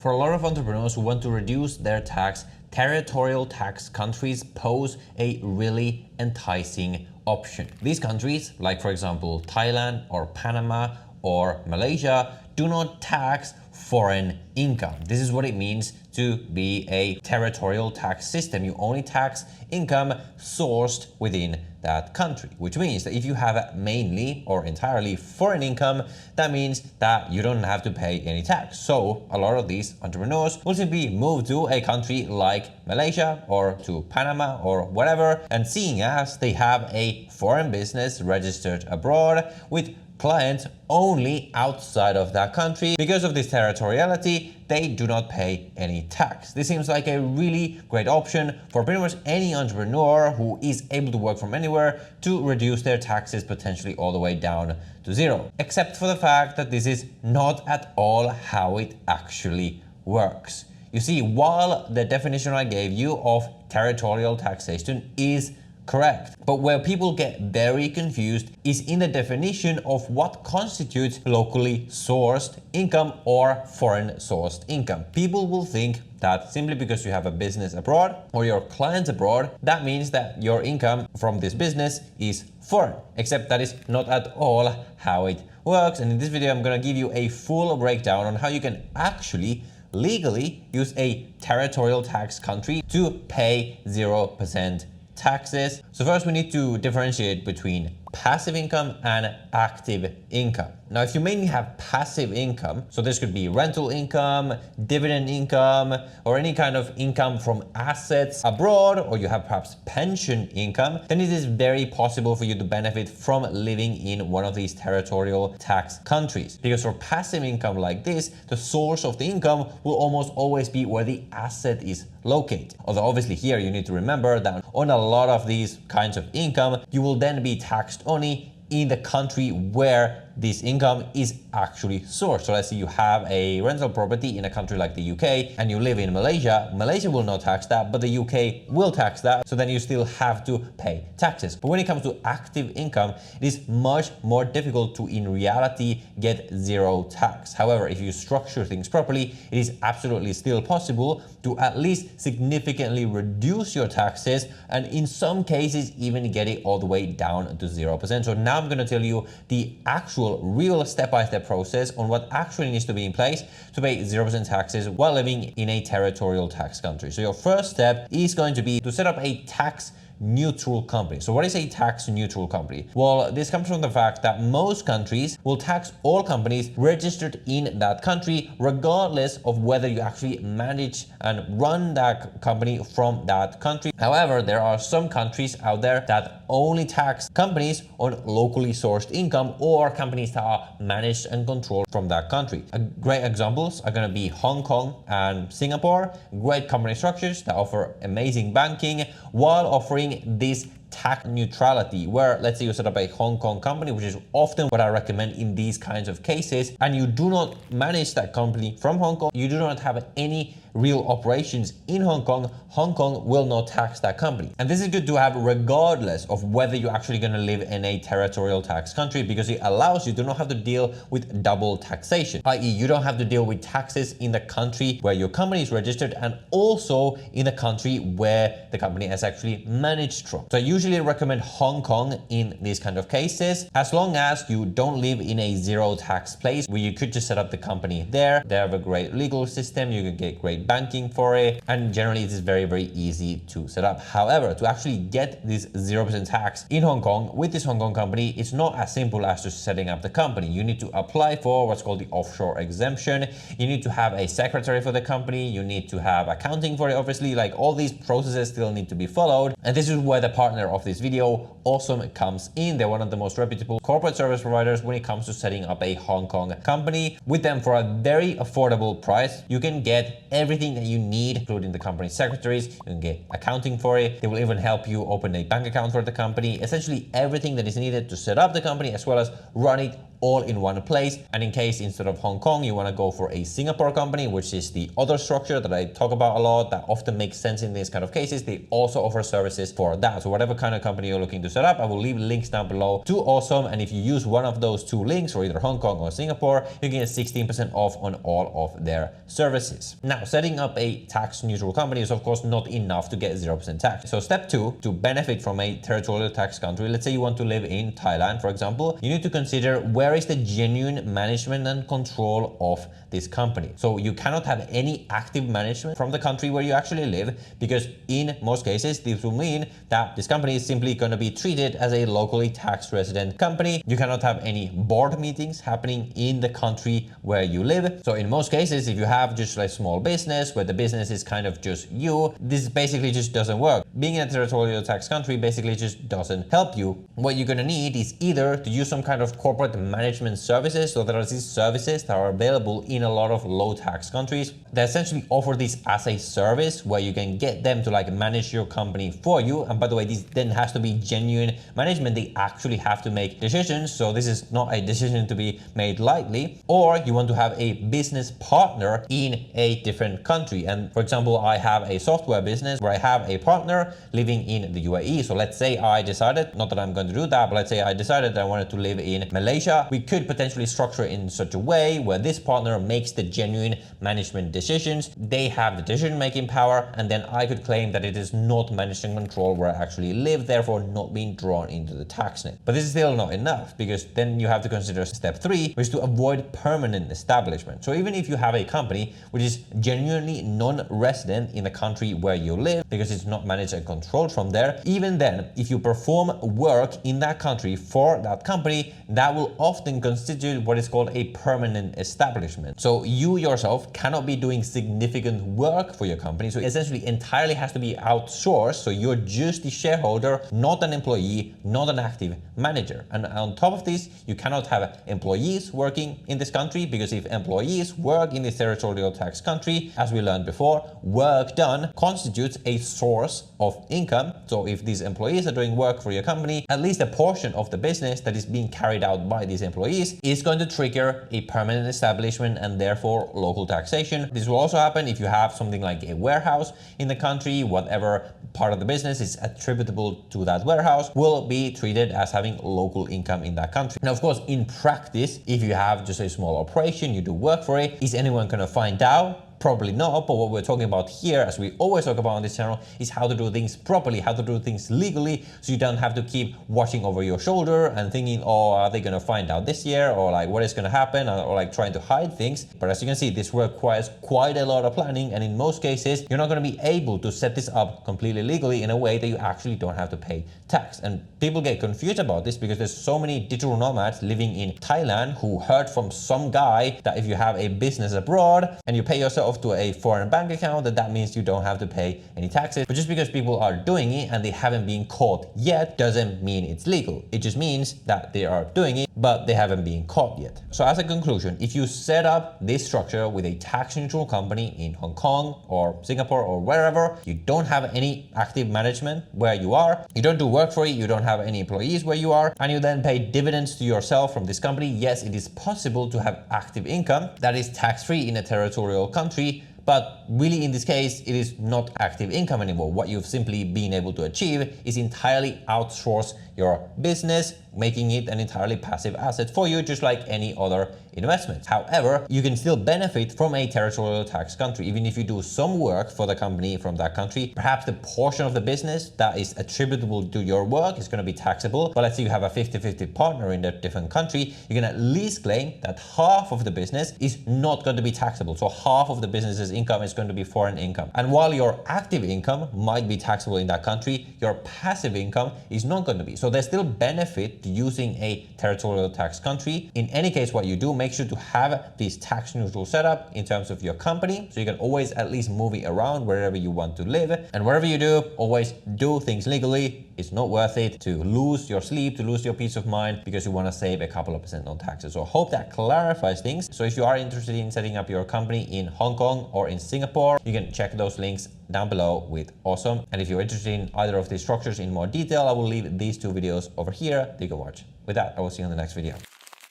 For a lot of entrepreneurs who want to reduce their tax, territorial tax countries pose a really enticing option. These countries, like for example Thailand or Panama or Malaysia, do not tax foreign income. This is what it means to be a territorial tax system. You only tax income sourced within that country, which means that if you have mainly or entirely foreign income, that means that you don't have to pay any tax. So a lot of these entrepreneurs will simply move to a country like Malaysia or to Panama or whatever, and seeing as they have a foreign business registered abroad with clients only outside of that country, because of this territoriality, they do not pay any tax. This seems like a really great option for pretty much any entrepreneur who is able to work from anywhere to reduce their taxes potentially all the way down to zero. Except for the fact that this is not at all how it actually works. You see, while the definition I gave you of territorial taxation is correct, but where people get very confused is in the definition of what constitutes locally sourced income or foreign sourced income. People will think that simply because you have a business abroad or your clients abroad, that means that your income from this business is foreign, except that is not at all how it works. And in this video, I'm going to give you a full breakdown on how you can actually legally use a territorial tax country to pay 0% taxes. So first we need to differentiate between passive income and active income. Now, if you mainly have passive income, so this could be rental income, dividend income, or any kind of income from assets abroad, or you have perhaps pension income, then it is very possible for you to benefit from living in one of these territorial tax countries. Because for passive income like this, the source of the income will almost always be where the asset is located. Although obviously here you need to remember that on a lot of these kinds of income, you will then be taxed only in the country where this income is actually sourced. So let's say you have a rental property in a country like the UK and you live in Malaysia. Malaysia will not tax that, but the UK will tax that. So then you still have to pay taxes. But when it comes to active income, it is much more difficult to in reality get zero tax. However, if you structure things properly, it is absolutely still possible to at least significantly reduce your taxes, and in some cases even get it all the way down to 0%. So now I'm going to tell you the actual real step-by-step process on what actually needs to be in place to pay 0% taxes while living in a territorial tax country. So your first step is going to be to set up a tax neutral company. So what is a tax neutral company? Well, this comes from the fact that most countries will tax all companies registered in that country, regardless of whether you actually manage and run that company from that country. However, there are some countries out there that only tax companies on locally sourced income or companies that are managed and controlled from that country. Great examples are going to be Hong Kong and Singapore, great company structures that offer amazing banking while offering this tax neutrality, where let's say you set up a Hong Kong company, which is often what I recommend in these kinds of cases, and you do not manage that company from Hong Kong, you do not have any real operations in Hong Kong, Hong Kong will not tax that company. And this is good to have regardless of whether you're actually going to live in a territorial tax country, because it allows you to not have to deal with double taxation, i.e. you don't have to deal with taxes in the country where your company is registered and also in the country where the company is actually managed from. So I usually recommend Hong Kong in these kind of cases, as long as you don't live in a zero tax place where you could just set up the company there. They have a great legal system, you can get great banking for it, and generally it is very, very easy to set up. However, to actually get this 0% tax in Hong Kong with this Hong Kong company, it's not as simple as just setting up the company. You need to apply for what's called the offshore exemption. You need to have a secretary for the company. You need to have accounting for it. Obviously, like all these processes still need to be followed. And this is where the partner of this video, Awesome, comes in. They're one of the most reputable corporate service providers when it comes to setting up a Hong Kong company. With them, for a very affordable price, you can get everything that you need, including the company secretaries. You can get accounting for it. They will even help you open a bank account for the company. Essentially everything that is needed to set up the company as well as run it all in one place. And in case instead of Hong Kong, you want to go for a Singapore company, which is the other structure that I talk about a lot, that often makes sense in these kind of cases, they also offer services for that. So whatever kind of company you're looking to set up, I will leave links down below to Awesome. And if you use one of those two links for either Hong Kong or Singapore, you can get 16% off on all of their services. Now, setting up a tax neutral company is of course not enough to get 0% tax. So step 2, to benefit from a territorial tax country, let's say you want to live in Thailand, for example, you need to consider where is the genuine management and control of this company. So you cannot have any active management from the country where you actually live, because in most cases, this will mean that this company is simply going to be treated as a locally tax resident company. You cannot have any board meetings happening in the country where you live. So in most cases, if you have just a small business where the business is kind of just you, this basically just doesn't work. Being in a territorial tax country basically just doesn't help you. What you're going to need is either to use some kind of corporate management services. So there are these services that are available in a lot of low tax countries. They essentially offer this as a service where you can get them to like manage your company for you. And by the way, this then has to be genuine management. They actually have to make decisions. So this is not a decision to be made lightly. Or you want to have a business partner in a different country. And for example, I have a software business where I have a partner living in the UAE. So let's say I decided, not that I'm going to do that, but let's say I decided that I wanted to live in Malaysia. We could potentially structure it in such a way where this partner makes the genuine management decisions. They have the decision-making power, and then I could claim that it is not managing control where I actually live, therefore not being drawn into the tax net. But this is still not enough, because then you have to consider step 3, which is to avoid permanent establishment. So even if you have a company which is genuinely non-resident in the country where you live, because it's not managed and controlled from there, even then, if you perform work in that country for that company, that will often constitute what is called a permanent establishment. So you yourself cannot be doing significant work for your company. So essentially entirely has to be outsourced. So you're just the shareholder, not an employee, not an active manager. And on top of this, you cannot have employees working in this country, because if employees work in this territorial tax country, as we learned before, work done constitutes a source of income. So if these employees are doing work for your company, at least a portion of the business that is being carried out by these employees is going to trigger a permanent establishment and therefore local taxation. This will also happen if you have something like a warehouse in the country. Whatever part of the business is attributable to that warehouse will be treated as having local income in that country. Now, of course, in practice, if you have just a small operation, you do work for it, is anyone going to find out? Probably not, but what we're talking about here, as we always talk about on this channel, is how to do things properly, how to do things legally, so you don't have to keep watching over your shoulder and thinking, oh, are they going to find out this year, or like what is going to happen, or like trying to hide things. But as you can see, this requires quite a lot of planning, and in most cases, you're not going to be able to set this up completely legally in a way that you actually don't have to pay tax. And people get confused about this because there's so many digital nomads living in Thailand who heard from some guy that if you have a business abroad and you pay yourself to a foreign bank account, that means you don't have to pay any taxes. But just because people are doing it and they haven't been caught yet doesn't mean it's legal. It just means that they are doing it, but they haven't been caught yet. So as a conclusion, if you set up this structure with a tax neutral company in Hong Kong or Singapore or wherever, you don't have any active management where you are, you don't do work for it, you don't have any employees where you are, and you then pay dividends to yourself from this company, yes, it is possible to have active income that is tax-free in a territorial country. But really, in this case, it is not active income anymore. What you've simply been able to achieve is entirely outsource your business, making it an entirely passive asset for you, just like any other investment. However, you can still benefit from a territorial tax country. Even if you do some work for the company from that country, perhaps the portion of the business that is attributable to your work is going to be taxable. But let's say you have a 50-50 partner in a different country, you can at least claim that half of the business is not going to be taxable. So half of the business's income is going to be foreign income. And while your active income might be taxable in that country, your passive income is not going to be. So there's still benefit to using a territorial tax country. In any case, what you do, make sure to have this tax neutral setup in terms of your company, so you can always at least move it around wherever you want to live. And wherever you do, always do things legally. It's not worth it to lose your sleep, to lose your peace of mind, because you want to save a couple of % on taxes. So I hope that clarifies things. So if you are interested in setting up your company in Hong Kong or in Singapore, you can check those links down below with Awesome. And if you're interested in either of these structures in more detail, I will leave these two videos over here that you can watch. With that, I will see you in the next video.